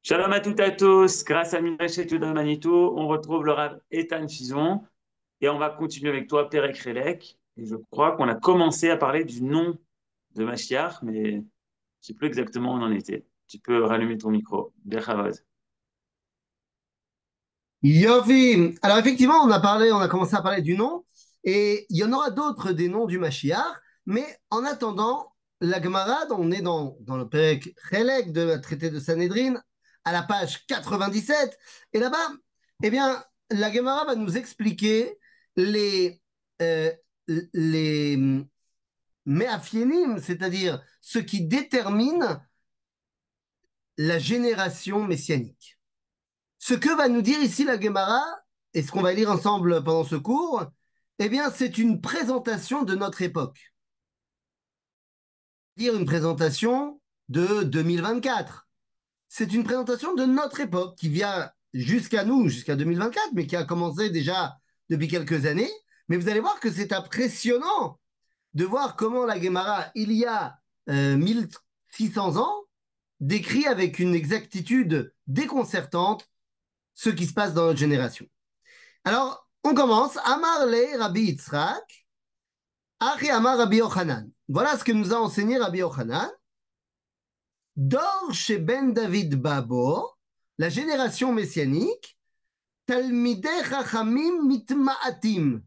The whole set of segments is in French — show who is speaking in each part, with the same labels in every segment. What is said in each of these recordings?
Speaker 1: Shalom à toutes et à tous. Grâce à Midrash Yehuda Manitou, on retrouve le Rav Ethan Chizon et on va continuer avec toi, Perek Relek. Et je crois qu'on a commencé à parler du nom de Mashiach, mais je ne sais plus exactement où on en était. Tu peux rallumer ton micro. Bechavod.
Speaker 2: Yovi. Alors effectivement, on a commencé à parler du nom, et il y en aura d'autres des noms du Mashiach, mais en attendant, la Gemara, on est dans le Perek Chelek de la traité de Sanhédrin, à la page 97, et là-bas, eh bien, la Gemara va nous expliquer les, euh, les me'afyenim, c'est-à-dire ce qui détermine la génération messianique. Ce que va nous dire ici la Gemara, et ce qu'on va lire ensemble pendant ce cours, eh bien, c'est une présentation de notre époque. Dire une présentation de 2024. C'est une présentation de notre époque qui vient jusqu'à nous, jusqu'à 2024, mais qui a commencé déjà depuis quelques années. Mais vous allez voir que c'est impressionnant de voir comment la Gemara, il y a 1600 ans, décrit avec une exactitude déconcertante ce qui se passe dans notre génération. Alors, on commence. Amar le Rabbi Yitzhak, Achi Amar Rabbi Yochanan. Voilà ce que nous a enseigné Rabbi Yochanan. Dor chez Ben David Babo, la génération messianique, Talmidei Chachamim mitma'atim.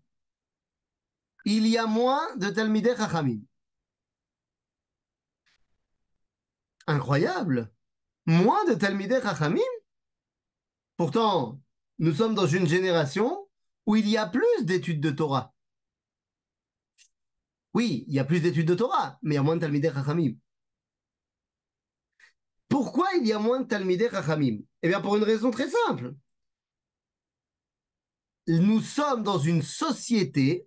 Speaker 2: Il y a moins de Talmidei Chachamim. Incroyable. Moins de Talmidei Chachamim. Pourtant, nous sommes dans une génération où il y a plus d'études de Torah. Oui, il y a plus d'études de Torah, mais il y a moins de Talmidei Chachamim. Pourquoi il y a moins de Talmidei Chachamim? Eh bien, pour une raison très simple. Nous sommes dans une société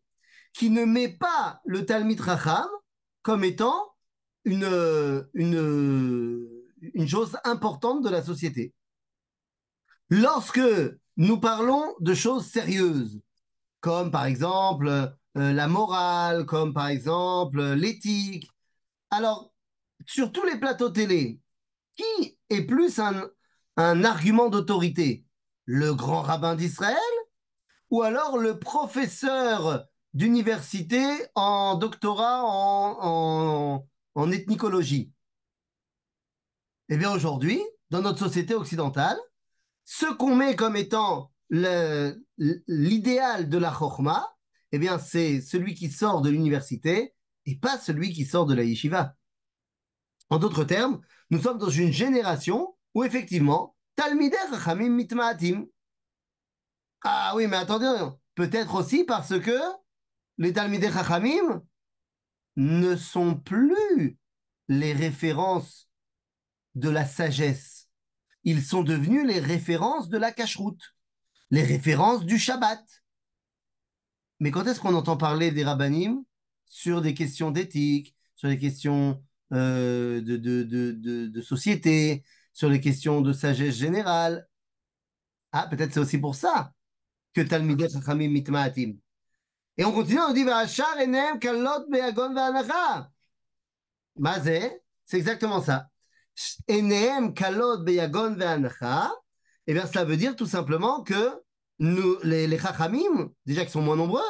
Speaker 2: qui ne met pas le Talmid Chacham comme étant une chose importante de la société. Lorsque nous parlons de choses sérieuses, comme par exemple la morale, comme par exemple l'éthique, alors sur tous les plateaux télé, qui est plus un argument d'autorité? Le grand rabbin d'Israël ou alors le professeur d'université en doctorat en ethnicologie? Eh bien aujourd'hui, dans notre société occidentale, ce qu'on met comme étant l'idéal de la chorma, eh bien c'est celui qui sort de l'université et pas celui qui sort de la yeshiva. En d'autres termes, nous sommes dans une génération où effectivement, Talmidei Chachamim mitma'atim. Ah oui, mais attendez, peut-être aussi parce que les Talmidei Chachamim ne sont plus les références de la sagesse. Ils sont devenus les références de la cacheroute, les références du Shabbat. Mais quand est-ce qu'on entend parler des rabbanim sur des questions d'éthique, sur des questions de société, sur les questions de sagesse générale? Ah, peut-être c'est aussi pour ça que Talmidei Chachamim mitma'atim. Et on continue, on dit, V'achar enem kalot be'agon ve'anacha. Mazé, c'est exactement ça. Enehem kalot be'agon ve'anacha. Eh bien, cela veut dire tout simplement que nous, les chachamim, déjà qu'ils sont moins nombreux,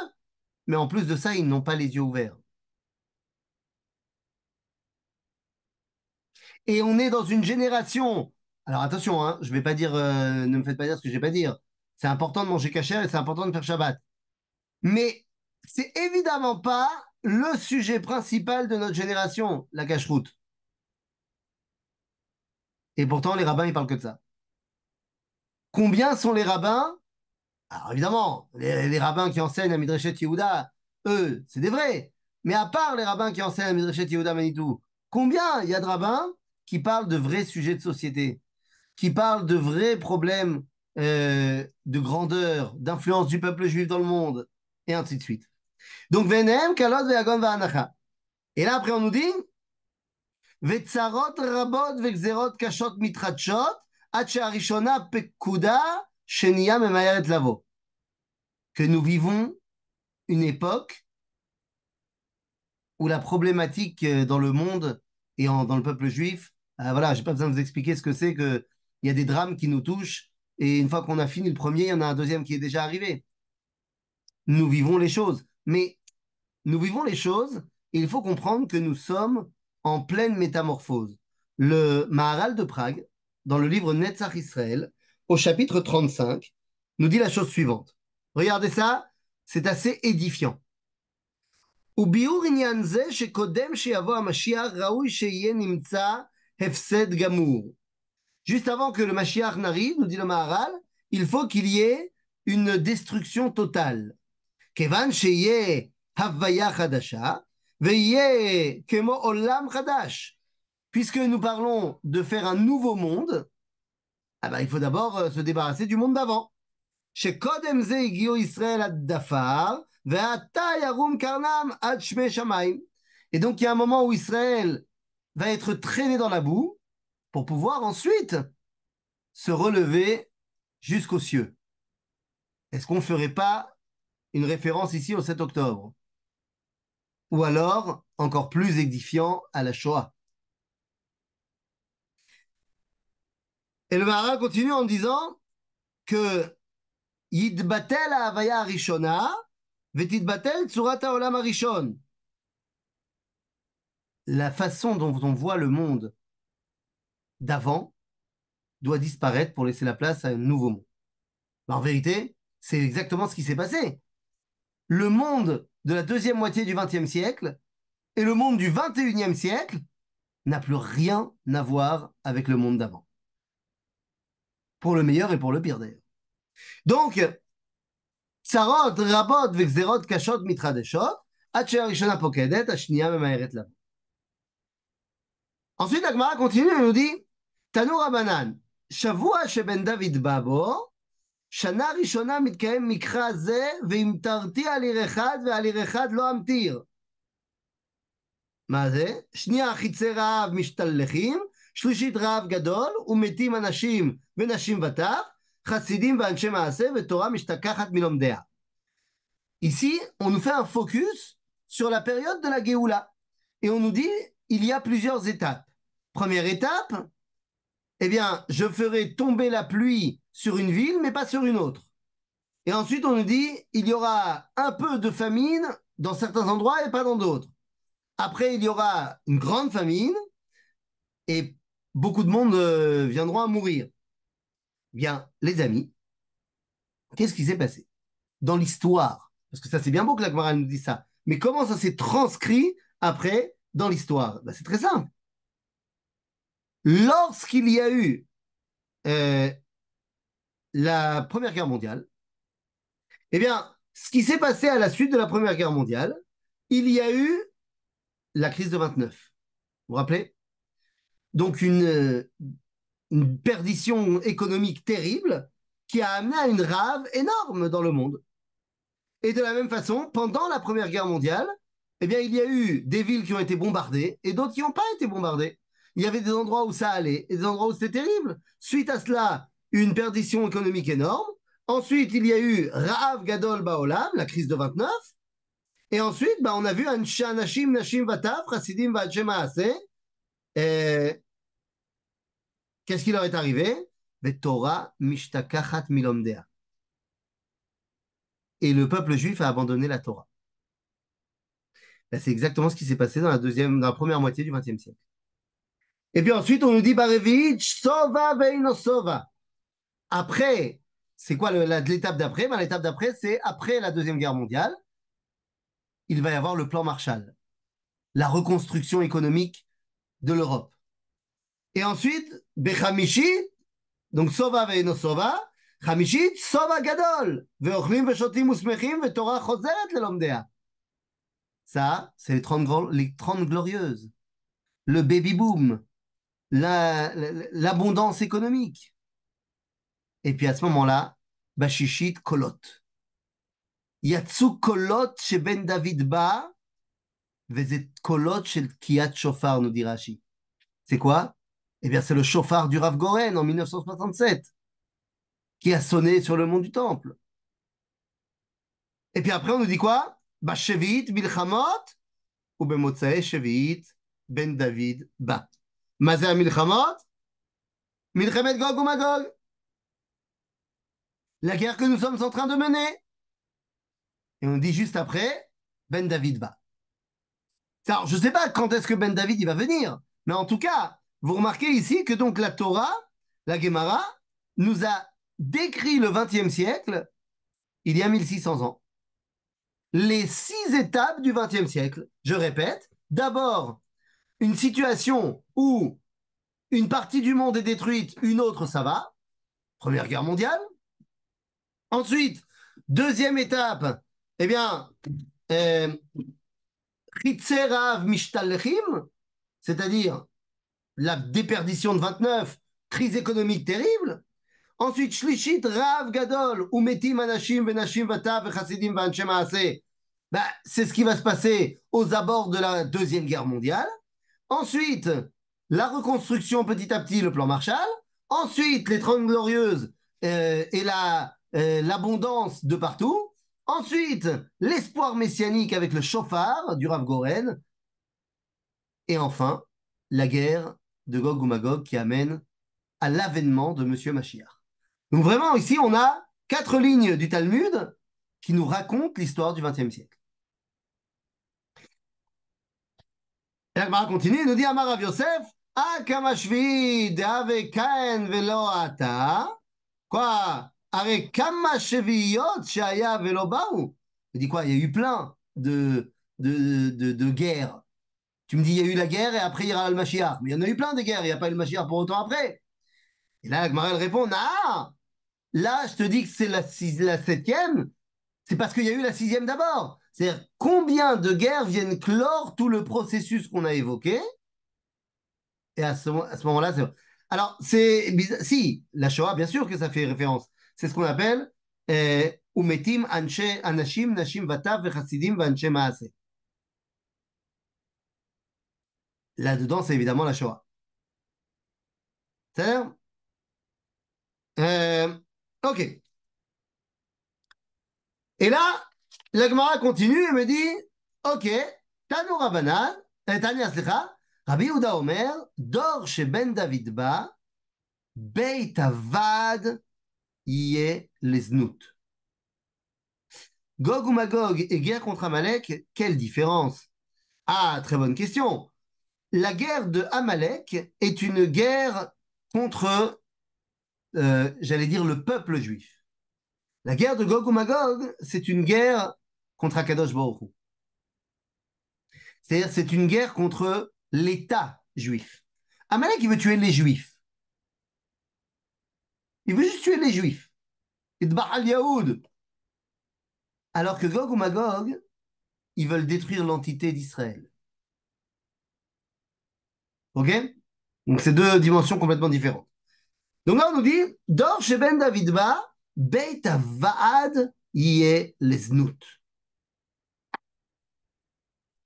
Speaker 2: mais en plus de ça, ils n'ont pas les yeux ouverts. Et on est dans une génération. Alors attention, hein, je vais pas dire, ne me faites pas dire ce que je vais pas dire. C'est important de manger kasher et c'est important de faire Shabbat. Mais c'est évidemment pas le sujet principal de notre génération, la cacheroute. Et pourtant, les rabbins, ils parlent que de ça. Combien sont les rabbins? Alors évidemment, les rabbins qui enseignent à Midrashet Yehuda, eux, c'est des vrais. Mais à part les rabbins qui enseignent à Midrashet Yehuda Manitou, combien il y a de rabbins qui parlent de vrais sujets de société, qui parlent de vrais problèmes de grandeur, d'influence du peuple juif dans le monde, et ainsi de suite. Donc, Venem, Kalot, Ve'agon, Ve'anacha. Et là, après, on nous dit, Ve'tsarot rabot, ve'gzerot kashot mitratshot, ad she'arishona pekuda, sheniya memayeret lavo. Que nous vivons une époque où la problématique dans le monde et dans le peuple juif, voilà, j'ai pas besoin de vous expliquer ce que c'est que il y a des drames qui nous touchent, et une fois qu'on a fini le premier, il y en a un deuxième qui est déjà arrivé. Nous vivons les choses, mais nous vivons les choses, et il faut comprendre que nous sommes en pleine métamorphose. Le Maharal de Prague, dans le livre Netzach Israël, au chapitre 35, nous dit la chose suivante. Regardez ça, c'est assez édifiant. וביאור עניין זה שקודם שיבוא המשיח ראוי שיהיה נמצא הפסד גמור. Juste avant que le Mashiach n'arrive, nous dit le Maharal, il faut qu'il y ait une destruction totale. כיוון שיהיה הוויה חדשה, ויהיה כמו עולם חדש. Puisque nous parlons de faire un nouveau monde, ah ben, il faut d'abord se débarrasser du monde d'avant. שקודם זה הגיעו ישראל עד דפר, ועתה ירום קרנם עד שמי שמיים. Et donc, il y a un moment où Israël va être traîné dans la boue pour pouvoir ensuite se relever jusqu'aux cieux. Est-ce qu'on ne ferait pas une référence ici au 7 octobre? Ou alors, encore plus édifiant, à la Shoah. Et le Maharal continue en disant que Yidbatel ha'avaya harishona vetidbatel tsurat ha'olam harishon. La façon dont on voit le monde d'avant doit disparaître pour laisser la place à un nouveau monde. En vérité, c'est exactement ce qui s'est passé. Le monde de la deuxième moitié du XXe siècle et le monde du XXIe siècle n'a plus rien à voir avec le monde d'avant. Pour le meilleur et pour le pire d'ailleurs. Donc, צרות רבות וגזרות קשות מתחדשות, עד שהראשונה פוקדת, השנייה ממהרת לבוא. Ensuite, la Gemara continue et nous dit, תנו רבנן, שבוע שבן דוד בא בו, שנה ראשונה מתקיים מקרא זה, ואם תרתיע על עיר אחד ועל עיר אחד לא אמתיר. מה זה? שנייה חיצי רעב משתלחים, שלישית רעב גדול, ומתים אנשים ונשים וטף, חסידים ואנשי מעשה, ותורה משתכחת מלומדיה. Ici, on nous fait un focus sur la période de la Géoula. Et on nous dit, il y a plusieurs étapes. Première étape, eh bien, je ferai tomber la pluie sur une ville, mais pas sur une autre. Et ensuite, on nous dit, il y aura un peu de famine dans certains endroits et pas dans d'autres. Après, il y aura une grande famine et beaucoup de monde viendront à mourir. Bien, les amis, qu'est-ce qui s'est passé dans l'histoire? Parce que ça, c'est bien beau que la Gemara nous dise ça. Mais comment ça s'est transcrit après dans l'histoire? Ben, c'est très simple. Lorsqu'il y a eu la Première Guerre mondiale, eh bien, ce qui s'est passé à la suite de la Première Guerre mondiale, il y a eu la crise de 29. Vous vous rappelez? Donc, une perdition économique terrible qui a amené à une rave énorme dans le monde. Et de la même façon, pendant la Première Guerre mondiale, eh bien, il y a eu des villes qui ont été bombardées et d'autres qui n'ont pas été bombardées. Il y avait des endroits où ça allait et des endroits où c'était terrible. Suite à cela, une perdition économique énorme. Ensuite, il y a eu Ra'av Gadol Ba'olam, la crise de 29. Et ensuite, on a vu Anashim, Nashim Vatav, Chassidim Va'Anshe Ma'aseh. Qu'est-ce qui leur est arrivé? Torah Mishtakachat Milomdea. Et le peuple juif a abandonné la Torah. Là, c'est exactement ce qui s'est passé dans la première moitié du XXe siècle. Et puis ensuite, on nous dit Barevich, Sova Veino Sova. Après, c'est quoi l'étape d'après? L'étape d'après, c'est après la Deuxième Guerre mondiale, il va y avoir le plan Marshall, la reconstruction économique de l'Europe. Et ensuite, Bechamishi, donc Sova Veino Sova, Chamishit, Sova Gadol, Veochlim Veshotim Usmechim, Vetorah Chozeret Lelomdea. Ça, c'est les 30 glorieuses, le baby-boom, l'abondance économique. Et puis à ce moment-là, Bashishit Kolot. Yatsu Kolot chez Ben David Ba, Vezet Kolot chez Kiyat Shofar, nous dit Rashi. C'est quoi? Eh bien, c'est le chauffard du Rav Goren en 1967 qui a sonné sur le mont du Temple. Et puis après, on nous dit quoi? Bashevit Milchamot ou Bemotsae Shevit Ben David Ba. Mazé Milchamot? Milchemet Gog ou Magog. La guerre que nous sommes en train de mener. Et on dit juste après, Ben David va. Alors, je ne sais pas quand est-ce que Ben David il va venir, mais en tout cas, vous remarquez ici que donc la Torah, la Gemara, nous a décrit le XXe siècle il y a 1600 ans. Les 6 étapes du XXe siècle. Je répète, d'abord, une situation où une partie du monde est détruite, une autre ça va. Première guerre mondiale. Ensuite, deuxième étape, eh bien, Chitzerav Mishtalechim, c'est-à-dire la déperdition de 29, crise économique terrible. Ensuite, Shlishit Rav Gadol, Umetim Anashim Venashim Vatav Vechasidim Vanchem Maaseh. C'est ce qui va se passer aux abords de la Deuxième Guerre mondiale. Ensuite, la reconstruction petit à petit, le plan Marshall. Ensuite, les 30 Glorieuses et l'abondance de partout. Ensuite, l'espoir messianique avec le chauffard du Rav Goren. Et enfin, la guerre de Gog ou Magog qui amène à l'avènement de Monsieur Mashiach. Donc vraiment, ici, on a 4 lignes du Talmud qui nous racontent l'histoire du XXe siècle. Et la Gemara continue, il nous dit Amar Rav Yosef, Akamashvi deave kaen velo ata. Quoi? Are kama sheviyot shaya velo baou. Il dit quoi? Il y a eu plein de guerres. Tu me dis, il y a eu la guerre et après il y aura le Mashiach. Mais il y en a eu plein de guerres, il n'y a pas eu le Mashiach pour autant après. Et là, la Gemara elle répond, nah, là, je te dis que c'est la 7e, c'est parce qu'il y a eu la 6e d'abord. C'est-à-dire, combien de guerres viennent clore tout le processus qu'on a évoqué? Et à ce moment-là, c'est... Alors, c'est bizarre. Si, la Shoah, bien sûr que ça fait référence. C'est ce qu'on appelle Umetim Anashim Nashim Vatav Vechasidim Vanche Maaseh. Là-dedans, c'est évidemment la Shoah. C'est-à-dire ok. Et là, la Gemara continue et me dit, ok, Tanu Rabbanan, Tanya Slicha, Rabbi Yehuda Omer, Dor chez Ben David Ba, Beit Avad Yé Lesnout. Gog ou Magog et guerre contre Amalek, quelle différence? Ah, très bonne question. La guerre de Amalek est une guerre contre, j'allais dire, le peuple juif. La guerre de Gog ou Magog, c'est une guerre contre Akadosh Baruch Hu. C'est-à-dire, c'est une guerre contre l'État juif. Amalek, il veut tuer les juifs. Il veut juste tuer les juifs. Idbar al-Yahoud. Alors que Gog ou Magog, ils veulent détruire l'entité d'Israël. Ok? Donc, c'est 2 dimensions complètement différentes. Donc là, on nous dit, Dor chez Ben David Ba, Beit Vaad Yé Lesnout.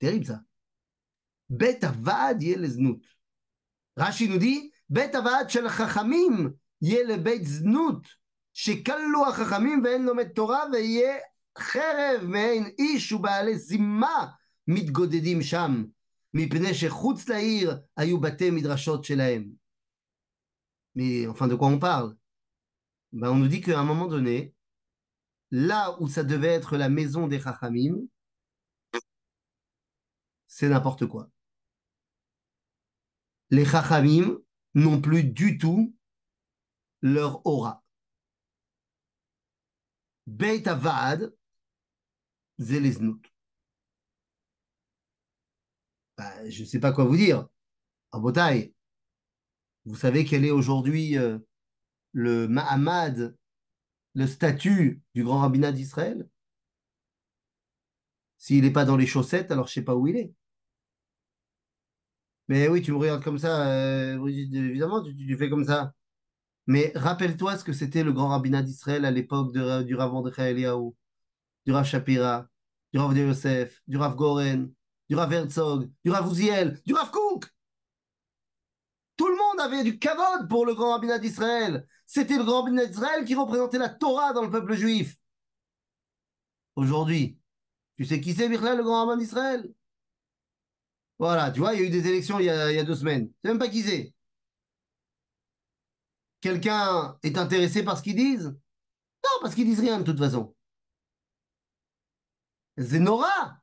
Speaker 2: Terrible ça. Beit Vaad Yé Lesnout. Rashi nous dit, Beit Vaad Shel Chachamim Yé le Beit Znout. שקלו החכמים ואין לומד תורה ויהיה חרב מעין איש ובעלי זימה מתגודדים שם מפני שחוץ לעיר היו בתי מדרשות שלהם. Mais enfin, de quoi on parle? On nous dit qu'à un moment donné, là où ça devait être la maison des Chachamim, c'est n'importe quoi. Les Chachamim n'ont plus du tout leur aura. Beit Avad, Zeleznout. Je ne sais pas quoi vous dire. En Botaï, vous savez quel est aujourd'hui le Mahamad, le statut du grand rabbinat d'Israël? S'il n'est pas dans les chaussettes, alors je ne sais pas où il est. Mais oui, tu me regardes comme ça, évidemment, tu fais comme ça. Mais rappelle-toi ce que c'était le grand rabbinat d'Israël à l'époque du Rav Mordechai Eliyahu, du Rav Shapira, du Rav de Yosef, du Rav Goren, du Rav Herzog, du Rav Uziel, du Rav Kook. Tout le monde avait du kavod pour le grand rabbinat d'Israël. C'était le grand rabbinat d'Israël qui représentait la Torah dans le peuple juif. Aujourd'hui, tu sais qui c'est, Birla, le grand rabbin d'Israël? Voilà, tu vois, il y a eu des élections il y a 2 semaines. Tu sais même pas qui c'est. Quelqu'un est intéressé par ce qu'ils disent? Non, parce qu'ils disent rien de toute façon. C'est Nora.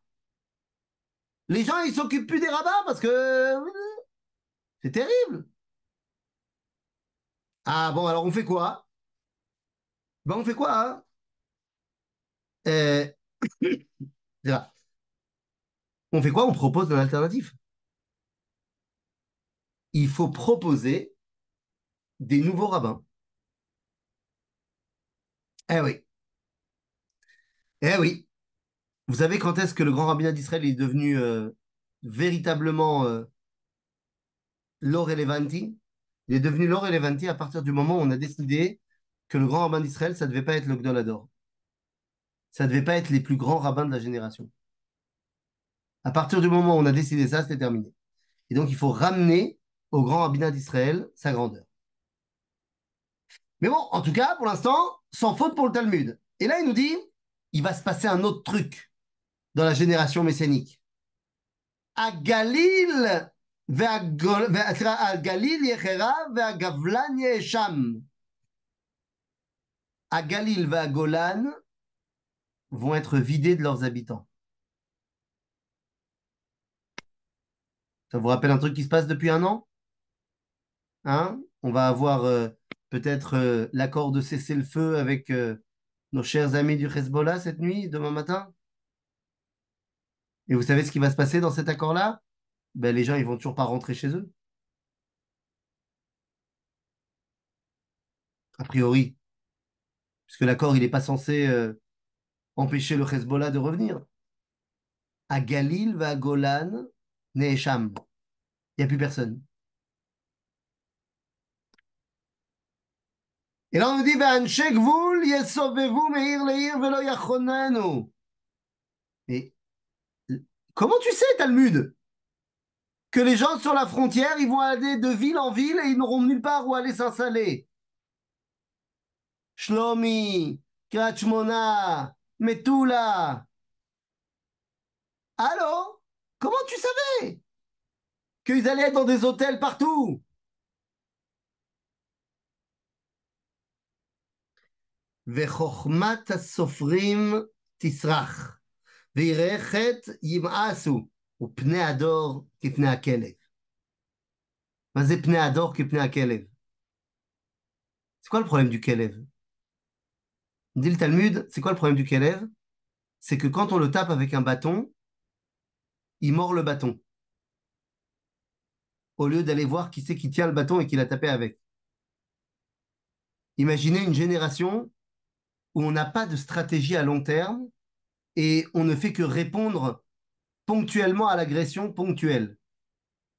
Speaker 2: Les gens, ils s'occupent plus des rabbins parce que c'est terrible. Ah bon, alors on fait quoi? Ben on fait quoi, hein? Euh, on fait quoi? On propose une alternative. Il faut proposer des nouveaux rabbins. Eh oui, eh oui. Vous savez quand est-ce que le grand rabbinat d'Israël est devenu véritablement l'or elevanti? Il est devenu l'or elevanti à partir du moment où on a décidé que le grand rabbin d'Israël, ça devait pas être le Gdol Hador. Ça devait pas être les plus grands rabbins de la génération. À partir du moment où on a décidé ça, c'était terminé. Et donc, il faut ramener au grand rabbinat d'Israël sa grandeur. Mais bon, en tout cas, pour l'instant, sans faute pour le Talmud. Et là, il nous dit, il va se passer un autre truc dans la génération messianique. הגליל הגליל יחרב והגבלן יאשם. Agalil et Golan vont être vidés de leurs habitants. Ça vous rappelle un truc qui se passe depuis un an? Hein? On va avoir peut-être l'accord de cessez-le-feu avec nos chers amis du Hezbollah cette nuit, demain matin. Et vous savez ce qui va se passer dans cet accord-là? Ben, les gens, ils vont toujours pas rentrer chez eux, a priori, puisque l'accord, il n'est pas censé empêcher le Hezbollah de revenir. À Galil va à Golan, Nehesham. Il n'y a plus personne. Et là, on nous dit, Ve'anshe gvul yesovevu meir leir velo yachonenu. Mais comment tu sais, Talmud, que les gens sur la frontière, ils vont aller de ville en ville et ils n'auront nulle part où aller s'installer? Shlomi, Krachmona, Metula. Allô? Comment tu savais qu'ils allaient être dans des hôtels partout? וחוכמת הסופרים תסרח, ויראה חטא ימאסו, ופני הדור כפני הכלב. מה זה פני הדור כפני הכלב? C'est quoi le problème du kelev? Dit le Talmud, c'est quoi le problème du kelev? C'est que quand on le tape avec un bâton, il mord le bâton, au lieu d'aller voir qui c'est qui tient le bâton et qui l'a tapé avec. Imaginez une génération où on n'a pas de stratégie à long terme et on ne fait que répondre ponctuellement à l'agression ponctuelle.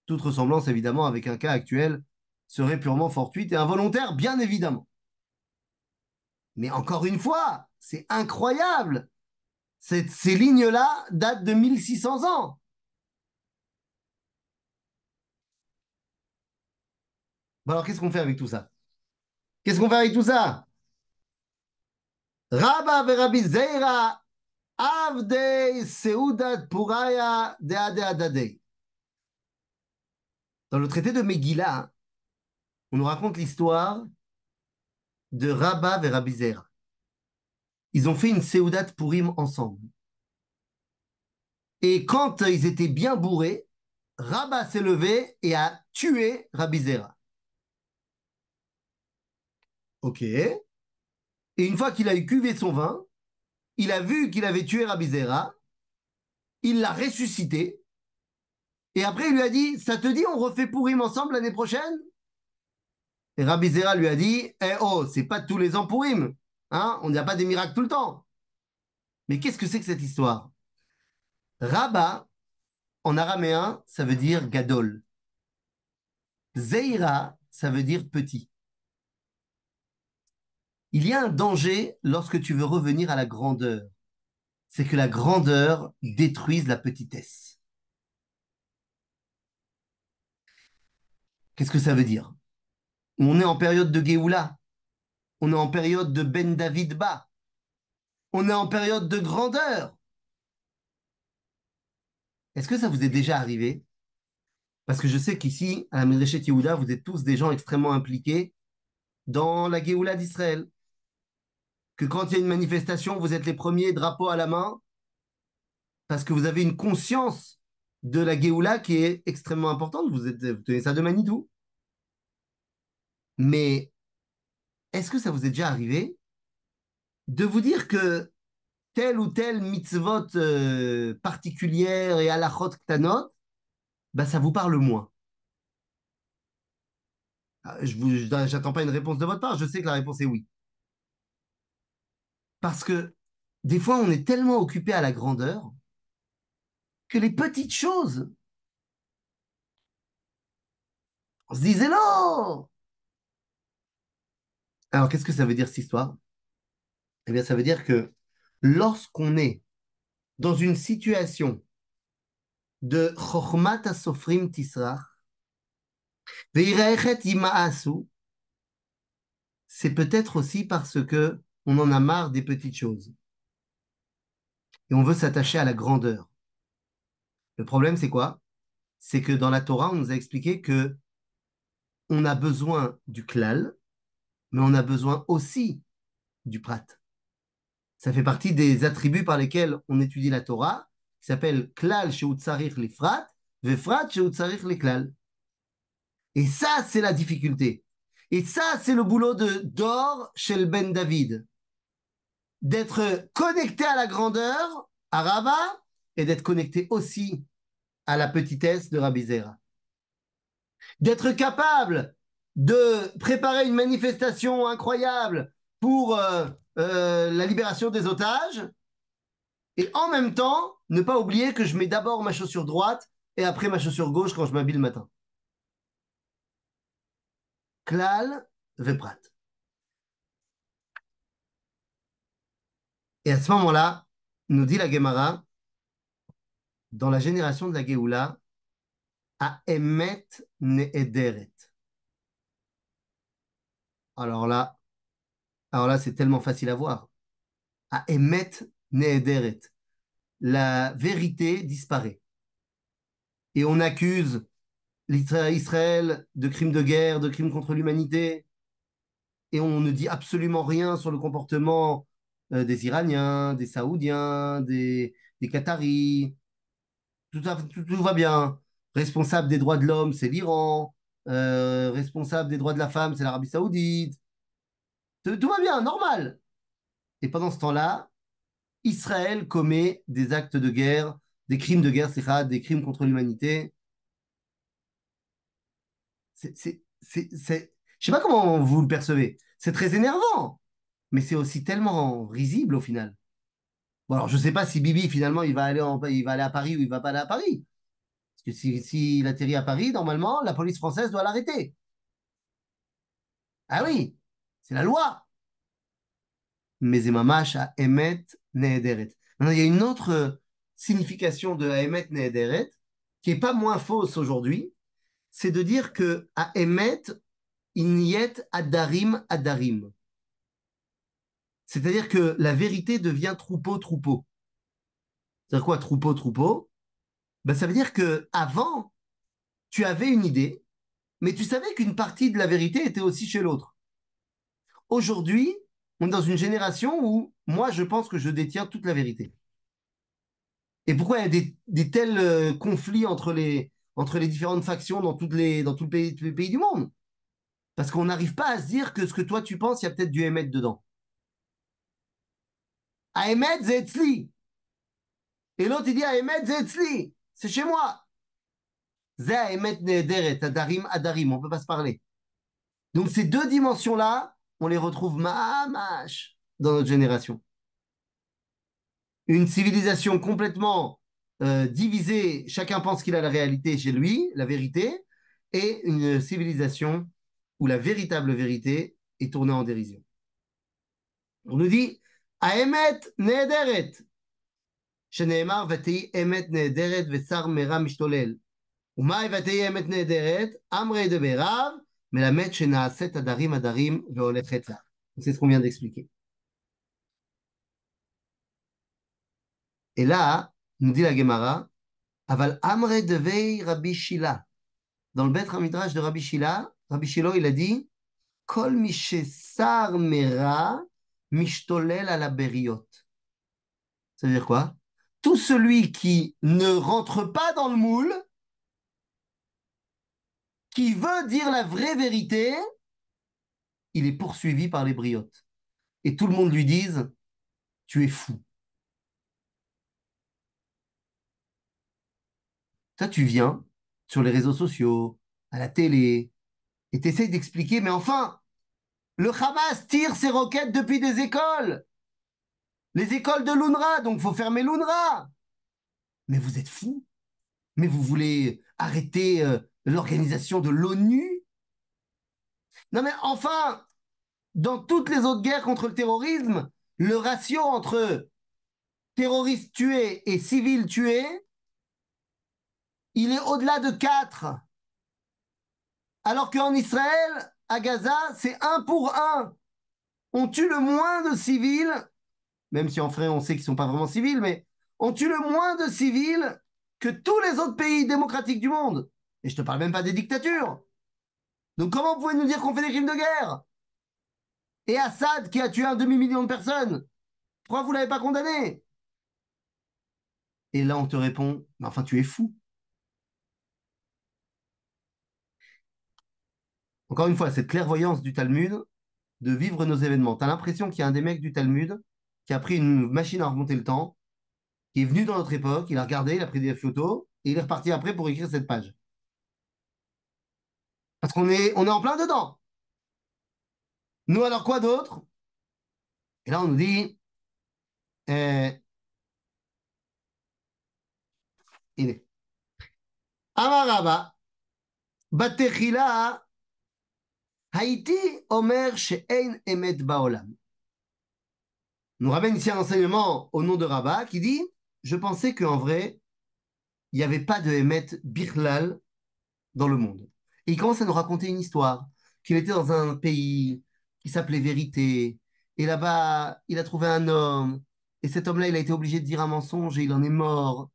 Speaker 2: Toute ressemblance, évidemment, avec un cas actuel serait purement fortuite et involontaire, bien évidemment. Mais encore une fois, c'est incroyable. Ces lignes-là datent de 1600 ans. Bon alors, qu'est-ce qu'on fait avec tout ça? Qu'est-ce qu'on fait avec tout ça? Rabba verabi Zeira avdei seudat puraya deade adadei. Dans le traité de Megillah, on nous raconte l'histoire de Rabba et Rabbi Zera. Ils ont fait une Seudat Purim ensemble. Et quand ils étaient bien bourrés, Rabba s'est levé et a tué Rabbi Zera. Ok. Et une fois qu'il a eu cuvé son vin, il a vu qu'il avait tué Rabbi Zera, il l'a ressuscité, et après il lui a dit, ça te dit on refait Purim ensemble l'année prochaine? Et Rabbi Zera lui a dit, eh oh, c'est pas tous les ans Purim, hein, on n'a pas des miracles tout le temps. Mais qu'est-ce que c'est que cette histoire? Rabba, en araméen, ça veut dire gadol. Zeira, ça veut dire petit. Il y a un danger lorsque tu veux revenir à la grandeur. C'est que la grandeur détruise la petitesse. Qu'est-ce que ça veut dire? On est en période de Géoula. On est en période de Ben David Ba. On est en période de grandeur. Est-ce que ça vous est déjà arrivé? Parce que je sais qu'ici, à la Médrechet Yehuda, vous êtes tous des gens extrêmement impliqués dans la Géoula d'Israël. Que quand il y a une manifestation, vous êtes les premiers, drapeau à la main, parce que vous avez une conscience de la Géoula qui est extrêmement importante. Vous tenez ça de Manitou. Mais est-ce que ça vous est déjà arrivé de vous dire que telle ou telle mitzvot particulière et halachot ktanot, bah, ça vous parle moins? J'attends pas une réponse de votre part, je sais que la réponse est oui. Parce que des fois, on est tellement occupé à la grandeur que les petites choses, on se disait non. Alors, qu'est-ce que ça veut dire cette histoire? Eh bien, ça veut dire que lorsqu'on est dans une situation de chokhmat asofrim tisrach, veiraechet imaasu, c'est peut-être aussi parce que on en a marre des petites choses et on veut s'attacher à la grandeur. Le problème, c'est quoi? C'est que dans la Torah, on nous a expliqué que on a besoin du klal, mais on a besoin aussi du prat. Ça fait partie des attributs par lesquels on étudie la Torah, qui s'appelle klal sheutzarir lifrat, vefrat sheutzarir le klal. Et ça, c'est la difficulté. Et ça, c'est le boulot de d'or chez le Ben David. D'être connecté à la grandeur, à Rava, et d'être connecté aussi à la petitesse de Rabbi Zera. D'être capable de préparer une manifestation incroyable pour la libération des otages, et en même temps, ne pas oublier que je mets d'abord ma chaussure droite et après ma chaussure gauche quand je m'habille le matin. Klal veprat. Et à ce moment-là, nous dit la Gemara, dans la génération de la Géoula, à Emet Neederet. Alors là, alors là, c'est tellement facile à voir. À Emet Neederet. La vérité disparaît. Et on accuse Israël de crimes de guerre, de crimes contre l'humanité, et on ne dit absolument rien sur le comportement des Iraniens, des Saoudiens, des Qataris. Tout va bien. Responsable des droits de l'homme, c'est l'Iran. Responsable des droits de la femme, c'est l'Arabie Saoudite. Tout va bien, normal. Et pendant ce temps-là, Israël commet des actes de guerre, des crimes de guerre, des crimes contre l'humanité. Je sais pas comment vous le percevez. C'est très énervant, mais c'est aussi tellement risible au final. Bon, alors, je sais pas si Bibi, finalement, il va aller à Paris ou il va pas aller à Paris. Parce que s'il atterrit à Paris, normalement, la police française doit l'arrêter. Ah oui, c'est la loi. Mais Mamash à Emet Nehederet. Maintenant, il y a une autre signification de Emet Nehederet qui est pas moins fausse aujourd'hui, c'est de dire que à Emet, Inyet Adarim Adarim. C'est-à-dire que la vérité devient troupeau troupeau. C'est-à-dire quoi troupeau troupeau? Ben, ça veut dire que avant, tu avais une idée, mais tu savais qu'une partie de la vérité était aussi chez l'autre. Aujourd'hui, on est dans une génération où moi, je pense que je détiens toute la vérité. Et pourquoi il y a des tels conflits entre les différentes factions dans tous les pays du monde? Parce qu'on n'arrive pas à se dire que ce que toi tu penses, il y a peut-être du Hémet dedans. Ahmed Zetzli. Et l'autre, il dit Ahmed Zetzli. C'est chez moi. Zé Ahmed Nederet, Adarim, Adarim. On ne peut pas se parler. Donc ces deux dimensions-là, on les retrouve mamash dans notre génération. Une civilisation complètement divisée, chacun pense qu'il a la réalité chez lui, la vérité, et une civilisation où la véritable vérité est tournée en dérision. On nous dit Aemet Nederet, שנאמר ותהי אמת נהדרת ושר מרע משתולל. ומאי ותהי אמת נהדרת, אמרי דבריו, מלמד שנעשית הדרים הדרים והולכת לה. C'est ce qu'on vient d'expliquer. Et là, nous dit la Gemara, Aval Amre devei Rabbi Shila. Dans le Beth Hamidrash de Rabbi Shila, il a dit Kol mishesar mera mishtolel ala beriot. Ça veut dire quoi? Tout celui qui ne rentre pas dans le moule, qui veut dire la vraie vérité, il est poursuivi par les briotes. Et tout le monde lui dise, tu es fou. Toi, tu viens sur les réseaux sociaux, à la télé, et tu essaies d'expliquer, mais enfin, le Hamas tire ses roquettes depuis des écoles. Les écoles de l'UNRWA, donc il faut fermer l'UNRWA. Mais vous êtes fous. Mais vous voulez arrêter l'organisation de l'ONU? Non mais enfin, dans toutes les autres guerres contre le terrorisme, le ratio entre terroristes tués et civils tués, il est au-delà de 4. Alors qu'en Israël, à Gaza, c'est 1 pour 1. On tue le moins de civils, même si en vrai on sait qu'ils ne sont pas vraiment civils, mais on tue le moins de civils que tous les autres pays démocratiques du monde. Et je ne te parle même pas des dictatures. Donc comment vous pouvez nous dire qu'on fait des crimes de guerre? Et Assad qui a tué un demi-million de personnes, pourquoi vous ne l'avez pas condamné? Et là on te répond, mais enfin tu es fou. Encore une fois, cette clairvoyance du Talmud de vivre nos événements. Tu as l'impression qu'il y a un des mecs du Talmud qui a pris une machine à remonter le temps, qui est venu dans notre époque, il a regardé, il a pris des photos, et il est reparti après pour écrire cette page. Parce qu'on est en plein dedans. Nous, alors quoi d'autre? Et là, on nous dit, il est. Amaraba, Batechila, Haïti, Omer, She'ein Emet Baolam. Nous ramène ici un enseignement au nom de Rabat qui dit, je pensais qu'en vrai, il n'y avait pas de Emet Birlal dans le monde. Et il commence à nous raconter une histoire, qu'il était dans un pays qui s'appelait Vérité, et là-bas, il a trouvé un homme, et cet homme-là, il a été obligé de dire un mensonge et il en est mort.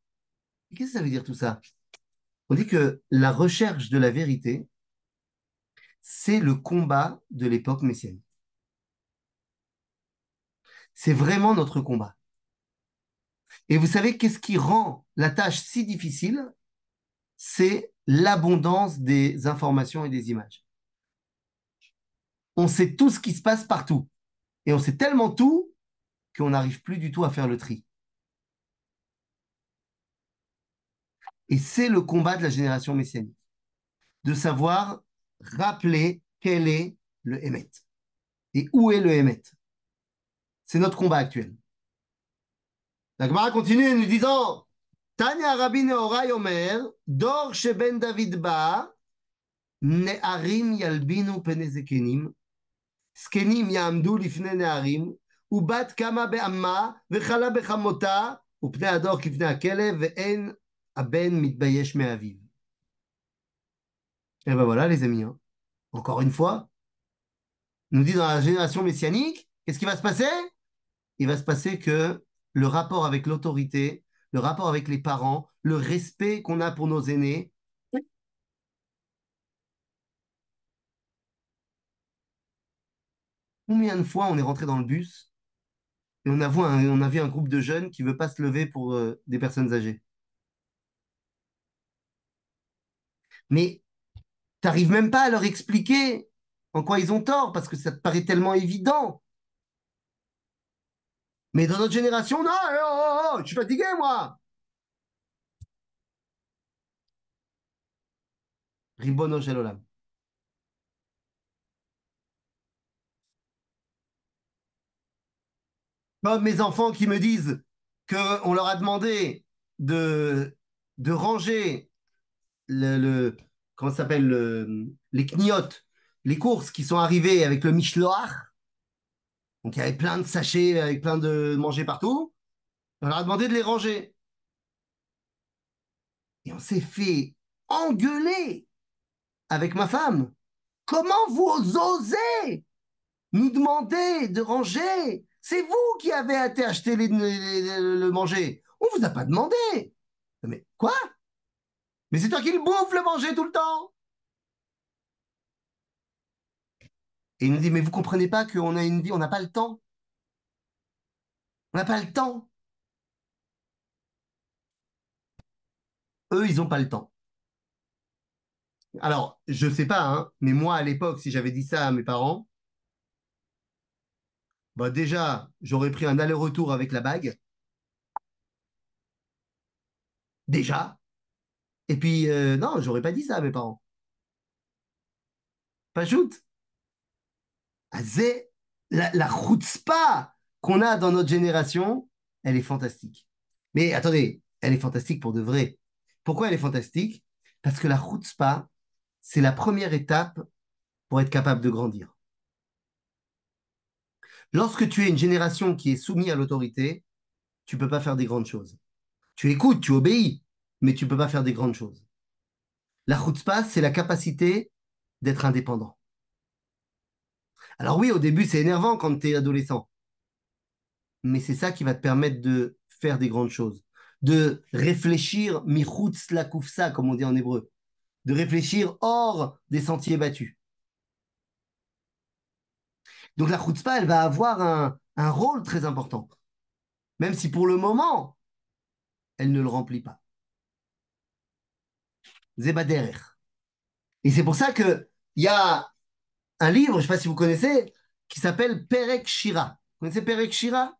Speaker 2: Et qu'est-ce que ça veut dire tout ça? On dit que la recherche de la vérité, c'est le combat de l'époque messianique. C'est vraiment notre combat. Et vous savez qu'est-ce qui rend la tâche si difficile? C'est l'abondance des informations et des images. On sait tout ce qui se passe partout. Et on sait tellement tout qu'on n'arrive plus du tout à faire le tri. Et c'est le combat de la génération messianique, de savoir rappeler quel est le Hémet et où est le Hémet. C'est notre combat actuel. La Gemara continue en nous disant Tanya Rabbi Nehorai Omer, Dor Sheben David Ba, Ne'arim Yalbinu Pene Zekenim, Zkenim Ya'amdu Lifne Ne'arim, Ubat Kama Be'amma, Vechala Bechamota, Upne Ador Kifne Akelev, Ve'en Aben Mitbayesh Me'aviv. Et ben voilà, les amis. Hein. Encore une fois, nous dit dans la génération messianique, qu'est-ce qui va se passer? Il va se passer que le rapport avec l'autorité, le rapport avec les parents, le respect qu'on a pour nos aînés, combien de fois on est rentré dans le bus et on a vu un groupe de jeunes qui ne veut pas se lever pour des personnes âgées. Mais tu n'arrives même pas à leur expliquer en quoi ils ont tort parce que ça te paraît tellement évident. Mais dans notre génération, non, je suis fatigué, moi. Ribono shel olam. Comme mes enfants qui me disent qu'on leur a demandé de ranger comment ça s'appelle, les kniottes, les courses qui sont arrivées avec le Mishloach. Donc il y avait plein de sachets avec plein de manger partout. On leur a demandé de les ranger. Et on s'est fait engueuler avec ma femme. Comment vous osez nous demander de ranger? C'est vous qui avez été acheter le manger. On vous a pas demandé. Mais quoi? Mais c'est toi qui le bouffe le manger tout le temps. Et il nous dit, mais vous comprenez pas qu'on a une vie, on n'a pas le temps. On n'a pas le temps. Eux, ils n'ont pas le temps. Alors, je sais pas, hein, mais moi, à l'époque, si j'avais dit ça à mes parents, bah déjà, j'aurais pris un aller-retour avec la bague. Déjà. Et puis, non, j'aurais pas dit ça à mes parents. Pas shoot. La chutzpah qu'on a dans notre génération, elle est fantastique. Mais attendez, elle est fantastique pour de vrai. Pourquoi elle est fantastique? Parce que la chutzpah, c'est la première étape pour être capable de grandir. Lorsque tu es une génération qui est soumise à l'autorité, tu peux pas faire des grandes choses. Tu écoutes, tu obéis, mais tu peux pas faire des grandes choses. La chutzpah, c'est la capacité d'être indépendant. Alors oui, au début, c'est énervant quand tu es adolescent, mais c'est ça qui va te permettre de faire des grandes choses, de réfléchir michutz la kufsa, comme on dit en hébreu, de réfléchir hors des sentiers battus. Donc la chutzpah, elle va avoir un rôle très important, même si pour le moment, elle ne le remplit pas. Zebaderer. Et c'est pour ça que il y a un livre, je ne sais pas si vous connaissez, qui s'appelle Perek Shira. Vous connaissez Perek Shira?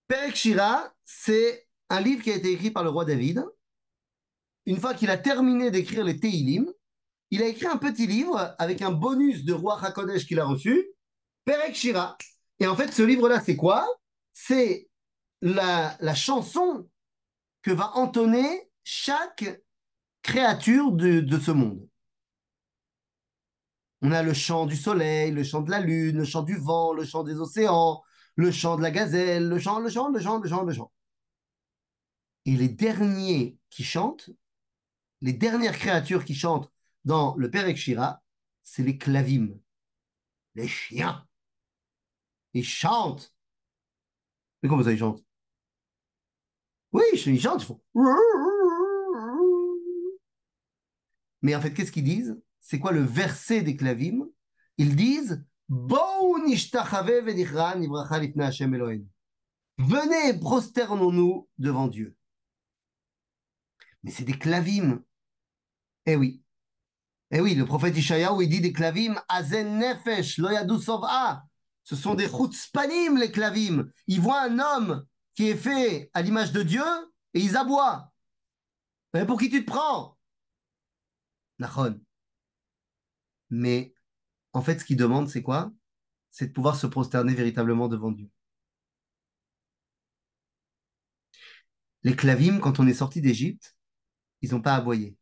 Speaker 2: Perek Shira, c'est un livre qui a été écrit par le roi David. Une fois qu'il a terminé d'écrire les Teilim, il a écrit un petit livre avec un bonus de roi HaKodesh qu'il a reçu, Perek Shira. Et en fait, ce livre-là, c'est quoi? C'est la chanson que va entonner chaque créature de ce monde. On a le chant du soleil, le chant de la lune, le chant du vent, le chant des océans, le chant de la gazelle, le chant. Et les derniers qui chantent, les dernières créatures qui chantent dans le Perek Shira, c'est les clavim, les chiens. Ils chantent. Mais comment ça, ils chantent? Oui, ils chantent, ils font. Mais en fait, qu'est-ce qu'ils disent? C'est quoi le verset des clavim? Ils disent Bou nishtachave v'nichra nivracha lifnei Hashem Eloheinu. Venez, prosternons-nous devant Dieu. Mais c'est des clavim. Eh oui. Eh oui, le prophète Ishayahu, il dit des clavim, azen nefesh, lo yadu sov'a. Ce sont des chutzpanim, les clavim. Ils voient un homme qui est fait à l'image de Dieu et ils aboient. Mais pour qui tu te prends? Nachon. Mais en fait, ce qu'ils demandent, c'est quoi? C'est de pouvoir se prosterner véritablement devant Dieu. Les clavim, quand on est sorti d'Égypte, ils n'ont pas aboyé.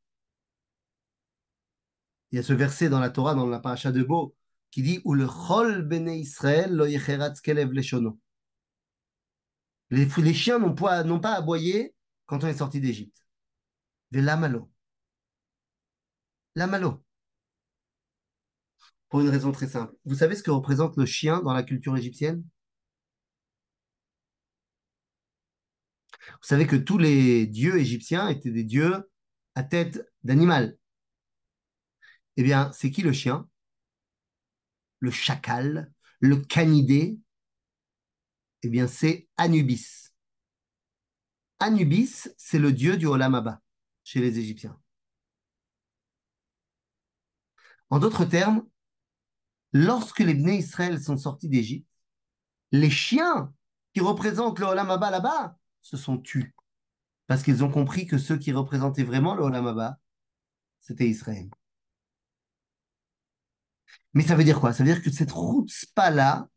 Speaker 2: Il y a ce verset dans la Torah, dans la paracha de Bo, qui dit où le chol bene Israël lo yecheratz kelev leshono. Les chiens n'ont pas aboyé quand on est sorti d'Égypte. De l'amalo. L'amalo. Pour une raison très simple. Vous savez ce que représente le chien dans la culture égyptienne? Vous savez que tous les dieux égyptiens étaient des dieux à tête d'animal. Eh bien, c'est qui le chien? Le chacal, le canidé? Eh bien, c'est Anubis. Anubis, c'est le dieu du Olam Abba chez les Égyptiens. En d'autres termes, lorsque les Bnei Israël sont sortis d'Égypte, les chiens qui représentent le Olam Abba là-bas se sont tus parce qu'ils ont compris que ceux qui représentaient vraiment le Olam Abba, c'était Israël. Mais ça veut dire quoi? Ça veut dire que cette route-spa-là,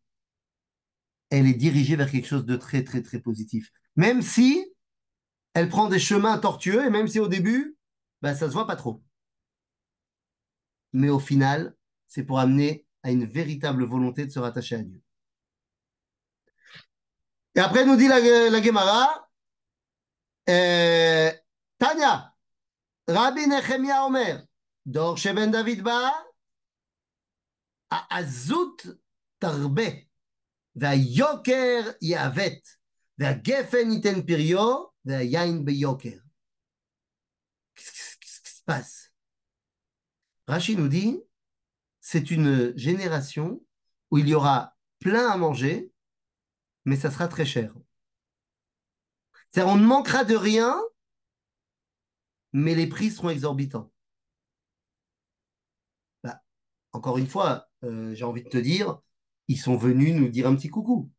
Speaker 2: elle est dirigée vers quelque chose de très, très, très positif. Même si elle prend des chemins tortueux et même si au début, ben, ça se voit pas trop. Mais au final, c'est pour amener à une véritable volonté de se rattacher à Dieu. Et après, nous dit la Gemara, Tanya, Rabbi Nechemia Omer, Dor Sheben David Ba, Azut Tarbe, והיוקר יעוות, והגפן ייתן פריו, והיין ביוקר. Qu'est-ce qui se passe? Rachid nous dit, c'est une génération où il y aura plein à manger, mais ça sera très cher. C'est-à-dire, on ne manquera de rien, mais les prix seront exorbitants. Bah, encore une fois, j'ai envie de te dire, ils sont venus nous dire un petit coucou.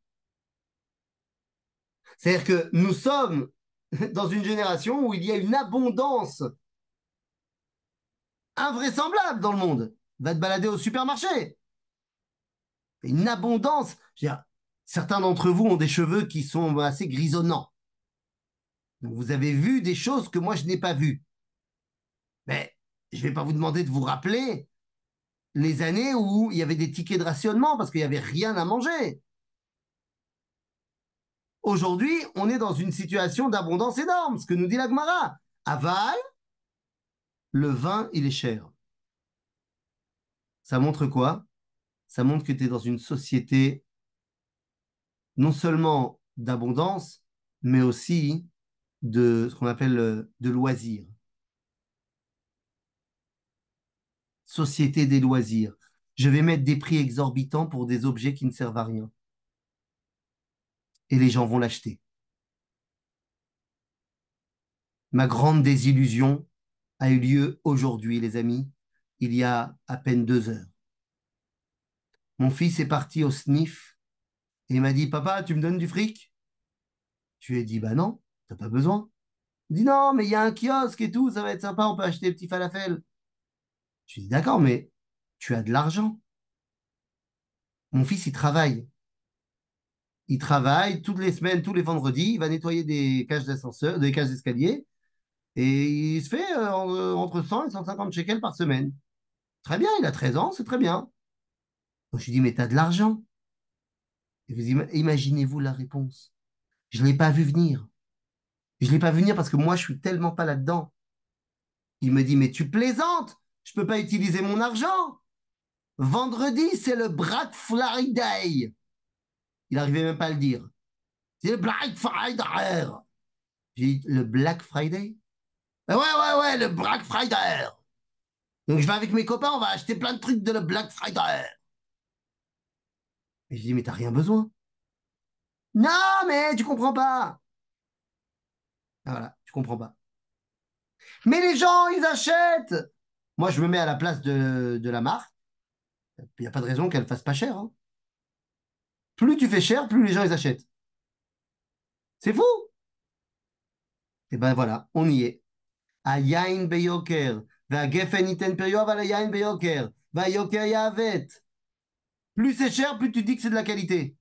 Speaker 2: C'est-à-dire que nous sommes dans une génération où il y a une abondance invraisemblable dans le monde. Va te balader au supermarché. Une abondance. Je veux dire, certains d'entre vous ont des cheveux qui sont assez grisonnants. Donc vous avez vu des choses que moi je n'ai pas vues. Mais je ne vais pas vous demander de vous rappeler les années où il y avait des tickets de rationnement parce qu'il n'y avait rien à manger. Aujourd'hui, on est dans une situation d'abondance énorme, ce que nous dit la Gemara. Aval, le vin, il est cher. Ça montre quoi? Ça montre que tu es dans une société non seulement d'abondance, mais aussi de ce qu'on appelle de loisirs. Société des loisirs. Je vais mettre des prix exorbitants pour des objets qui ne servent à rien. Et les gens vont l'acheter. Ma grande désillusion a eu lieu aujourd'hui, les amis, il y a à peine 2 heures. Mon fils est parti au SNIF et il m'a dit, Papa, tu me donnes du fric? Je lui ai dit, bah non, t'as pas besoin. Il dit, non, mais il y a un kiosque et tout, ça va être sympa, on peut acheter des petits falafels. Je lui ai dit, d'accord, mais tu as de l'argent. Mon fils, il travaille. Il travaille toutes les semaines, tous les vendredis, il va nettoyer des cages d'ascenseur, des cages d'escalier, et il se fait entre 100 et 150 shekels par semaine. Très bien, il a 13 ans, c'est très bien. Donc, je lui dis, mais t'as de l'argent. Et vous imaginez-vous la réponse. Je ne l'ai pas vu venir. Je ne l'ai pas vu venir parce que moi, je suis tellement pas là-dedans. Il me dit, mais tu plaisantes, je ne peux pas utiliser mon argent. Vendredi, c'est le Black Friday. Il n'arrivait même pas à le dire. C'est le Black Friday. J'ai dit, le Black Friday? Ah ouais, ouais, ouais, le Black Friday. Donc je vais avec mes copains, on va acheter plein de trucs de le Black Friday. Et je dis, mais t'as rien besoin. Non, mais tu comprends pas. Ah, voilà, tu comprends pas. Mais les gens, ils achètent. Moi, je me mets à la place de la marque. Il n'y a pas de raison qu'elle fasse pas cher, hein. Plus tu fais cher, plus les gens, ils achètent. C'est fou. Et ben voilà, on y est. היין ביוקר, והגפן ייתן פריו, אבל היין ביוקר, והיוקר יעוות. Plus c'est cher, plus tu dis que c'est de la qualité.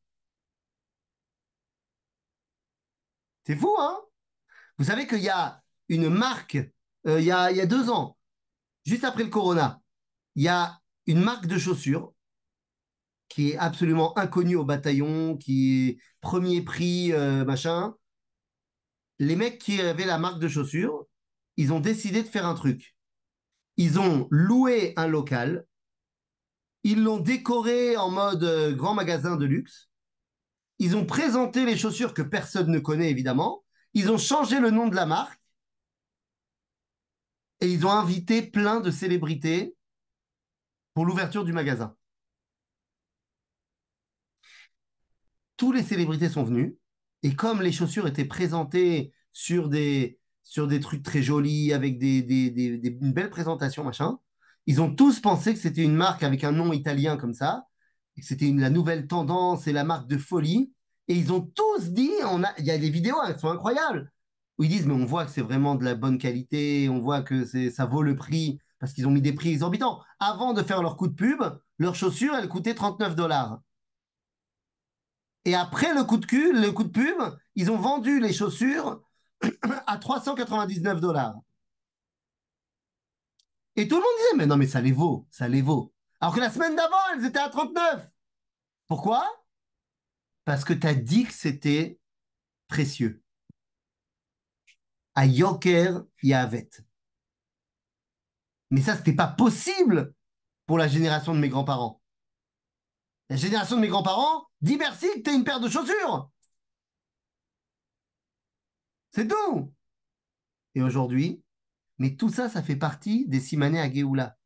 Speaker 2: C'est fou, hein? Vous savez qu'il y a une marque, il y a 2 ans, juste après le Corona, il y a une marque de chaussures qui est absolument inconnue au bataillon, qui est premier prix, machin. Les mecs qui avaient la marque de chaussures, ils ont décidé de faire un truc. Ils ont loué un local, ils l'ont décoré en mode grand magasin de luxe, ils ont présenté les chaussures que personne ne connaît évidemment, ils ont changé le nom de la marque et ils ont invité plein de célébrités pour l'ouverture du magasin. Tous les célébrités sont venues et comme les chaussures étaient présentées sur des trucs très jolis avec une belle présentation, machin, ils ont tous pensé que c'était une marque avec un nom italien comme ça, et que c'était la nouvelle tendance et la marque de folie. Et ils ont tous dit, il y a des vidéos, elles sont incroyables, où ils disent, mais on voit que c'est vraiment de la bonne qualité, on voit que ça vaut le prix, parce qu'ils ont mis des prix exorbitants. Avant de faire leur coup de pub, leurs chaussures, elles coûtaient 39 $. Et après le coup de pub, ils ont vendu les chaussures à 399 $. Et tout le monde disait, mais non, mais ça les vaut, ça les vaut. Alors que la semaine d'avant, elles étaient à 39. Pourquoi? Parce que tu as dit que c'était précieux. À Yoker, Yavet. Mais ça, c'était pas possible pour la génération de mes grands-parents. La génération de mes grands-parents dit merci que tu une paire de chaussures. C'est tout. Et aujourd'hui, mais tout ça, ça fait partie des Simané à Géoula.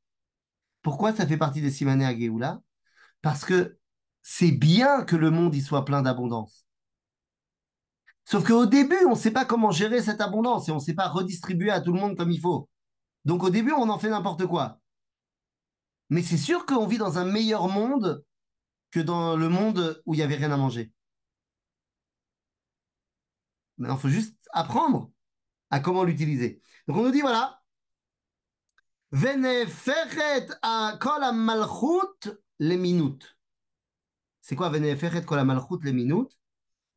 Speaker 2: Pourquoi ça fait partie des Simané à Géoula? Parce que c'est bien que le monde y soit plein d'abondance. Sauf qu'au début, on ne sait pas comment gérer cette abondance et on ne sait pas redistribuer à tout le monde comme il faut. Donc au début, on en fait n'importe quoi. Mais c'est sûr qu'on vit dans un meilleur monde que dans le monde où il n'y avait rien à manger. Maintenant, il faut juste apprendre à comment l'utiliser. Donc on nous dit voilà, Veneferet à kol malchut les minutes. C'est quoi Veneferet kol malchut les minutes?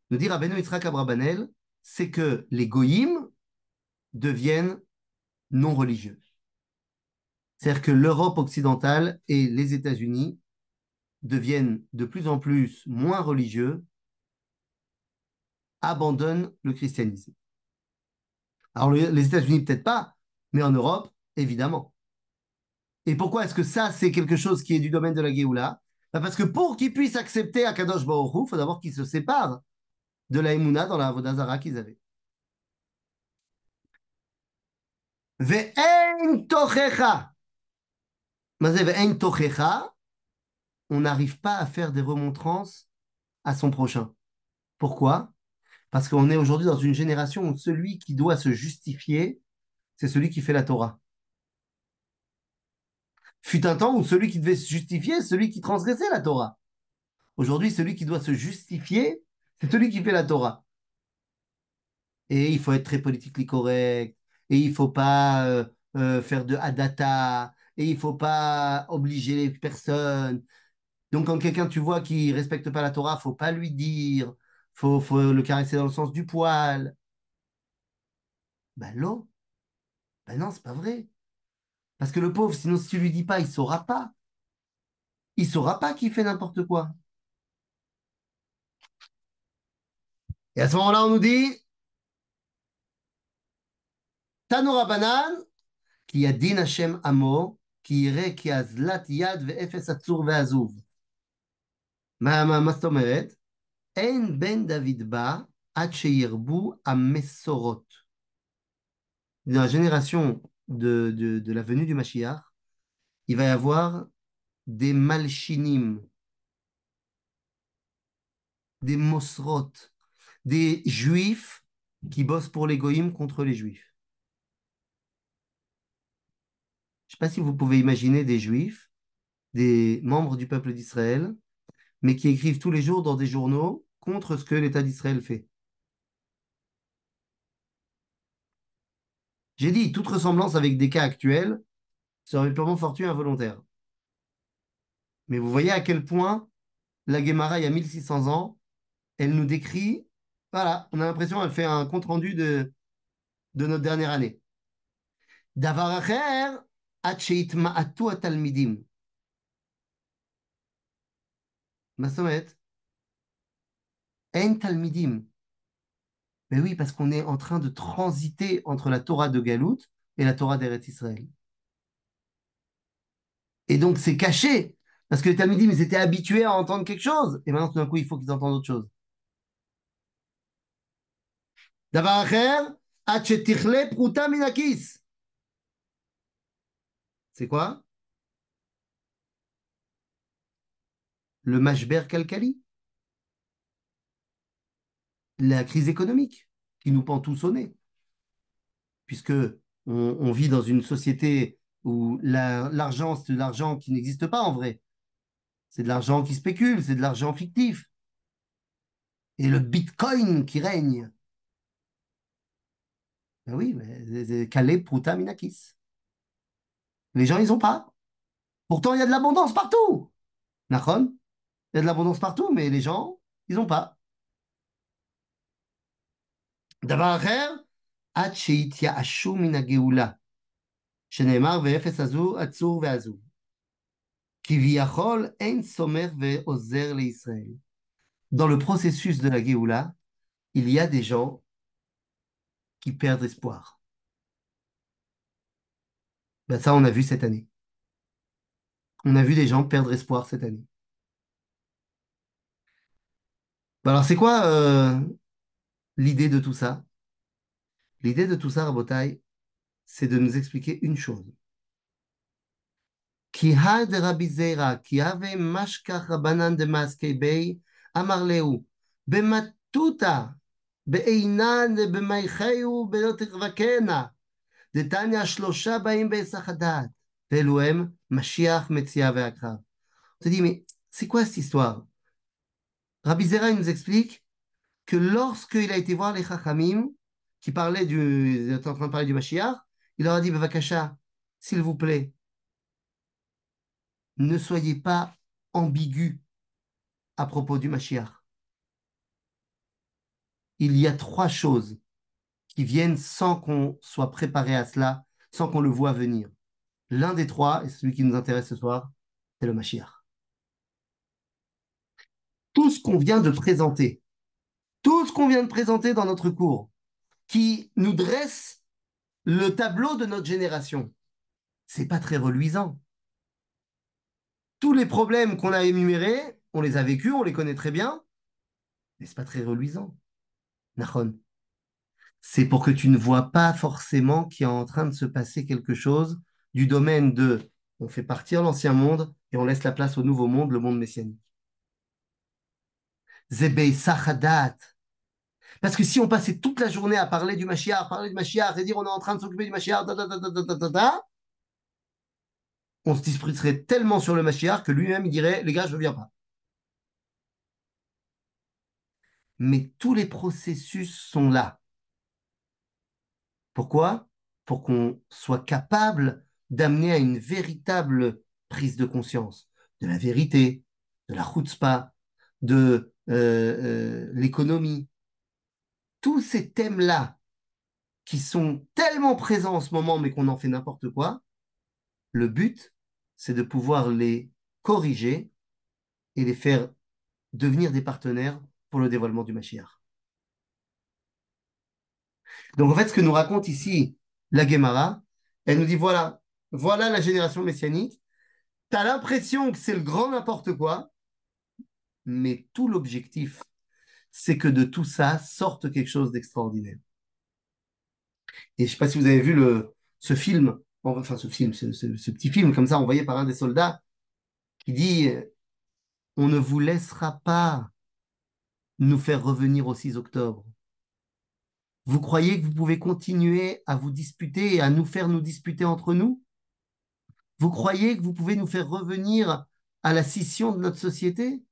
Speaker 2: Nous dit Rabbeinu Yitzhak Abrabanel, c'est que les goyim deviennent non religieux. C'est-à-dire que l'Europe occidentale et les États-Unis deviennent de plus en plus moins religieux, abandonnent le christianisme. Alors les États-Unis peut-être pas, mais en Europe, évidemment. Et pourquoi est-ce que ça, c'est quelque chose qui est du domaine de la Géoula? Ben parce que pour qu'ils puissent accepter Akadosh Baruch Hu, il faut d'abord qu'ils se séparent de la Emouna dans la Avodah qu'ils avaient. Ve'en tochecha. Ve'en tochecha, on n'arrive pas à faire des remontrances à son prochain. Pourquoi? Parce qu'on est aujourd'hui dans une génération où celui qui doit se justifier, c'est celui qui fait la Torah. Fut un temps où celui qui devait se justifier, c'est celui qui transgressait la Torah. Aujourd'hui, celui qui doit se justifier, c'est celui qui fait la Torah. Et il faut être très politiquement correct, et il faut pas faire de hadata, et il faut pas obliger les personnes. Donc, quand quelqu'un, tu vois, qui respecte pas la Torah, faut pas lui dire, faut le caresser dans le sens du poil. Ben non, ben non, c'est pas vrai. Parce que le pauvre, sinon, si tu lui dis pas, il saura pas. Il saura pas qu'il fait n'importe quoi. Et à ce moment-là, on nous dit, Tanoura Banan, qui a din Hashem amo, qui irait qui a zlat yad ve'efes atzur ve'azuv. Ma זאת אומרת? אין בן דוד בא עד שירבו המסורות. Dans la génération de la venue du Mashiach, il va y avoir des malchinim, des mosrot, des juifs qui bossent pour les goïms contre les juifs. Je ne sais pas si vous pouvez imaginer des juifs, des membres du peuple d'Israël, mais qui écrivent tous les jours dans des journaux contre ce que l'État d'Israël fait. J'ai dit, toute ressemblance avec des cas actuels serait purement fortuit et involontaire. Mais vous voyez à quel point la Guémara, il y a 1600 ans, elle nous décrit, voilà, on a l'impression qu'elle fait un compte-rendu de notre dernière année. Davar acher, ad sheitma'atu atalmidim. Ma sommette, en talmidim. Mais oui, parce qu'on est en train de transiter entre la Torah de Galout et la Torah d'Eretz Israël. Et donc, c'est caché. Parce que les Talmidim, ils étaient habitués à entendre quelque chose. Et maintenant, tout d'un coup, il faut qu'ils entendent autre chose. Davar acher, ad shetichle pruta minakis. C'est quoi? Le mashber kalkali, la crise économique qui nous pend tous au nez, puisque on vit dans une société où l'argent, c'est de l'argent qui n'existe pas en vrai. C'est de l'argent qui spécule, c'est de l'argent fictif. Et le bitcoin qui règne. Ben oui, mais Caleb Pruta Minakis. Les gens, ils ont pas. Pourtant, il y a de l'abondance partout. Nachon, il y a de l'abondance partout, mais les gens, ils ont pas. דבר אחר, עד שיתייאשו מן הגאולה, שנאמר ואפס עזו עצור ועזוב. כביכול אין סומך ועוזר לישראל. Dans le processus de la Géoula, il y a des gens qui perdent espoir. Ben ça, on a vu cette année. On a vu des gens perdre espoir cette année. Ben alors, c'est quoi l'idée de tout ça? L'idée de tout ça, Rabotai, c'est de nous expliquer une chose. Ki had Rabbi Zera, ki have mashkach rabanan de maskebei, amar lehu, במטותא, בעינן ובמייכהו בלא תרווקנה. דתניא שלושה באים בהיסח הדעת, ואלו הם משיח, מציאה ועקרב. On te dit, mais c'est quoi cette histoire? Rabbi Zera il nous explique que lorsqu'il a été voir les Chachamim, qui parlaient étaient en train de parler du Mashiach, il leur a dit, Bavakasha, s'il vous plaît, ne soyez pas ambigus à propos du Mashiach. Il y a trois choses qui viennent sans qu'on soit préparé à cela, sans qu'on le voie venir. L'un des trois, et c'est celui qui nous intéresse ce soir, c'est le Mashiach. Tout ce qu'on vient de présenter, tout ce qu'on vient de présenter dans notre cours, qui nous dresse le tableau de notre génération, c'est pas très reluisant. Tous les problèmes qu'on a énumérés, on les a vécus, on les connaît très bien, mais c'est pas très reluisant. Nachon. C'est pour que tu ne vois pas forcément qu'il est en train de se passer quelque chose du domaine de on fait partir l'ancien monde et on laisse la place au nouveau monde, le monde messianique. Zebei Sachadat. Parce que si on passait toute la journée à parler du Mashiach, et dire on est en train de s'occuper du Mashiach, on se disputerait tellement sur le Mashiach que lui-même il dirait les gars, je ne viens pas. Mais tous les processus sont là. Pourquoi? Pour qu'on soit capable d'amener à une véritable prise de conscience de la vérité, de la chutzpah, de l'économie. Tous ces thèmes-là qui sont tellement présents en ce moment, mais qu'on en fait n'importe quoi, le but, c'est de pouvoir les corriger et les faire devenir des partenaires pour le dévoilement du Mashiach. Donc en fait, ce que nous raconte ici la Gemara, elle nous dit voilà, voilà la génération messianique. Tu as l'impression que c'est le grand n'importe quoi, mais tout l'objectif, c'est que de tout ça sorte quelque chose d'extraordinaire. Et je ne sais pas si vous avez vu ce film, enfin ce petit film comme ça envoyé par un des soldats qui dit on ne vous laissera pas nous faire revenir au 6 octobre. Vous croyez que vous pouvez continuer à vous disputer et à nous faire nous disputer entre nous? Vous croyez que vous pouvez nous faire revenir à la scission de notre société?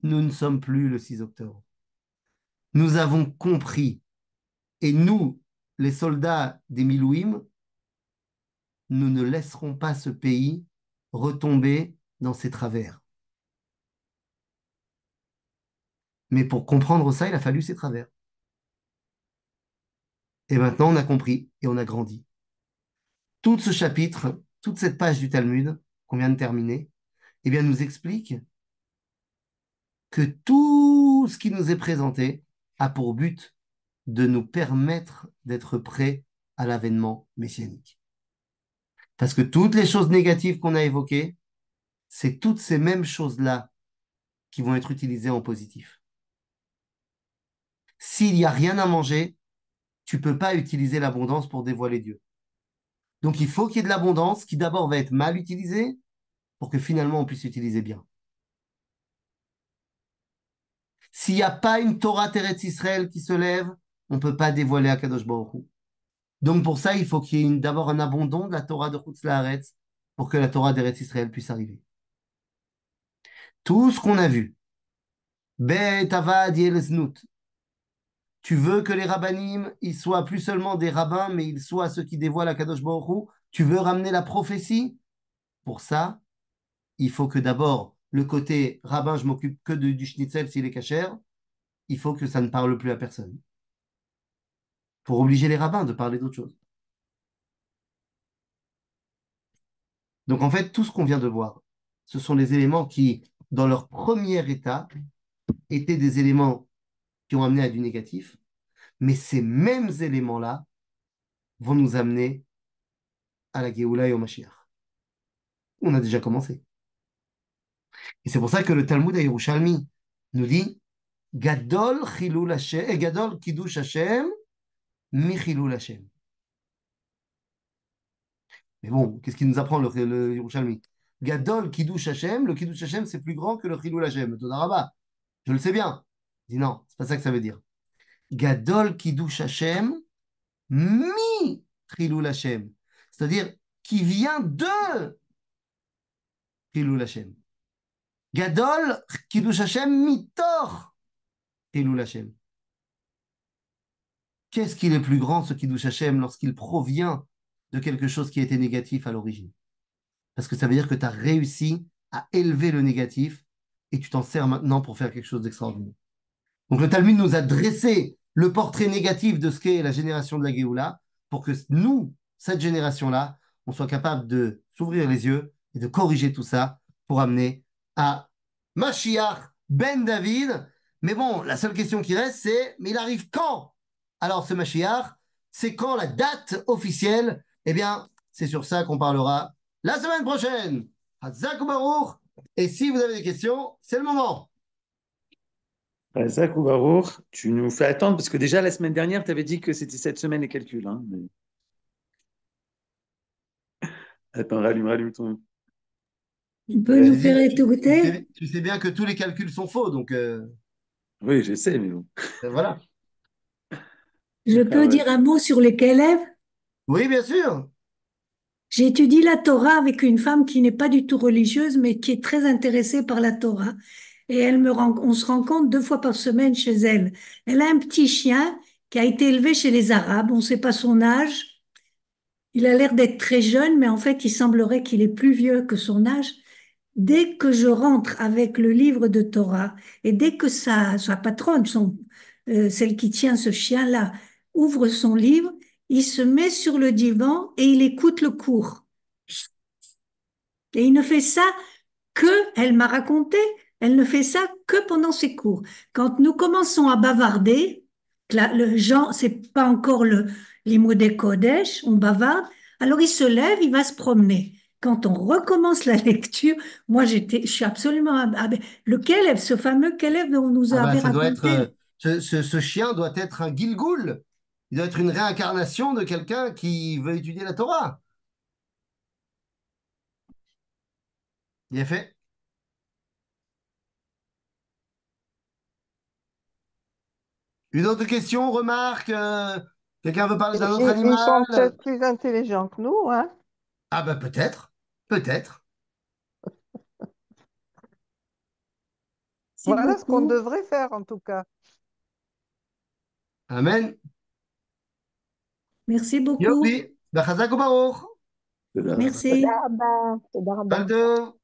Speaker 2: Nous ne sommes plus le 6 octobre. Nous avons compris. Et nous, les soldats des Milouim, nous ne laisserons pas ce pays retomber dans ses travers. Mais pour comprendre ça, il a fallu ses travers. Et maintenant, on a compris et on a grandi. Tout ce chapitre, toute cette page du Talmud qu'on vient de terminer, eh bien, nous explique que tout ce qui nous est présenté a pour but de nous permettre d'être prêts à l'avènement messianique. Parce que toutes les choses négatives qu'on a évoquées, c'est toutes ces mêmes choses-là qui vont être utilisées en positif. S'il n'y a rien à manger, tu ne peux pas utiliser l'abondance pour dévoiler Dieu. Donc il faut qu'il y ait de l'abondance qui d'abord va être mal utilisée pour que finalement on puisse l'utiliser bien. S'il n'y a pas une Torah Teretz Israël qui se lève, on ne peut pas dévoiler Akadosh Baruch Hu. Donc pour ça, il faut qu'il y ait d'abord un abandon de la Torah de Chutz La'aretz pour que la Torah d'Eretz Israël puisse arriver. Tout ce qu'on a vu, Bet Avad Yeleznut, tu veux que les rabbanim, ils soient plus seulement des rabbins, mais ils soient ceux qui dévoilent Akadosh Baruch Hu. Tu veux ramener la prophétie? Pour ça, il faut que d'abord, le côté rabbin, je m'occupe que du schnitzel s'il est cachère, il faut que ça ne parle plus à personne. Pour obliger les rabbins de parler d'autre chose. Donc en fait, tout ce qu'on vient de voir, ce sont les éléments qui, dans leur premier état, étaient des éléments qui ont amené à du négatif, mais ces mêmes éléments-là vont nous amener à la Géoula et au Mashiach. On a déjà commencé. Et c'est pour ça que le Talmud à Yerushalmi nous dit Gadol Chilul Hashem, Gadol Kiddush Hashem, Mi Chilul Hashem. Mais bon, qu'est-ce qu'il nous apprend le Yerushalmi? Gadol Kiddush Hashem, le Kiddush Hashem, c'est plus grand que le Chilul Hashem, le Todarabah. Je le sais bien. Il dit non, c'est pas ça que ça veut dire. Gadol Kiddush Hashem, mi Chilul Hashem. C'est-à-dire qui vient de Chilul Hashem. Gadol Kiddush Hashem mitor Chilul Hashem. Qu'est-ce qu'il est plus grand, ce Kiddush Hashem, lorsqu'il provient de quelque chose qui était négatif à l'origine? Parce que ça veut dire que tu as réussi à élever le négatif et tu t'en sers maintenant pour faire quelque chose d'extraordinaire. Donc le Talmud nous a dressé le portrait négatif de ce qu'est la génération de la Géoula pour que nous, cette génération-là, on soit capable de s'ouvrir les yeux et de corriger tout ça pour amener à Mashiach ben David. Mais bon, la seule question qui reste, c'est mais il arrive quand? Alors ce Mashiach, c'est quand la date officielle? Eh bien, c'est sur ça qu'on parlera la semaine prochaine. Hazak Baruch. Et si vous avez des questions, c'est le moment.
Speaker 1: Razak ou Barour, tu nous fais attendre parce que déjà la semaine dernière, tu avais dit que c'était cette semaine les calculs. Hein, Attends, rallume ton.
Speaker 3: Tu peux nous faire
Speaker 2: Tu
Speaker 3: écouter?
Speaker 2: tu sais bien que tous les calculs sont faux, donc
Speaker 1: Oui, je sais, mais bon.
Speaker 2: voilà.
Speaker 3: Je
Speaker 1: Ah
Speaker 3: peux
Speaker 1: ouais.
Speaker 3: dire un mot sur les Kelev?
Speaker 2: Oui, bien sûr.
Speaker 3: J'ai étudié la Torah avec une femme qui n'est pas du tout religieuse, mais qui est très intéressée par la Torah. Et on se rencontre 2 fois par semaine chez elle. Elle a un petit chien qui a été élevé chez les Arabes. On ne sait pas son âge. Il a l'air d'être très jeune, mais en fait, il semblerait qu'il est plus vieux que son âge. Dès que je rentre avec le livre de Torah et dès que sa patronne, celle qui tient ce chien-là, ouvre son livre, il se met sur le divan et il écoute le cours. Et il ne fait ça que, elle m'a raconté, elle ne fait ça que pendant ses cours. Quand nous commençons à bavarder, le genre, c'est pas encore les mots des Kodesh, on bavarde, alors il se lève, il va se promener. Quand on recommence la lecture, moi je suis absolument, le Kelev, ce fameux Kelev dont on nous
Speaker 2: Ah bah,
Speaker 3: avait
Speaker 2: ça doit être,
Speaker 3: raconté.
Speaker 2: ce chien doit être un Gilgoul. Il doit être une réincarnation de quelqu'un qui veut étudier la Torah. Bien fait. Une autre question, remarque, quelqu'un veut parler d'un autre
Speaker 4: Ils
Speaker 2: animal?
Speaker 4: sont peut-être plus intelligents que nous, hein?
Speaker 2: Ah bah peut-être, peut-être.
Speaker 3: Merci
Speaker 4: Voilà ce qu'on
Speaker 3: beaucoup.
Speaker 4: devrait faire en tout cas.
Speaker 2: Amen.
Speaker 3: Merci beaucoup.
Speaker 2: Yopi, Bachazak Baruch.
Speaker 1: C'est là.
Speaker 3: Merci.
Speaker 4: תודה רבה.
Speaker 2: Baldo.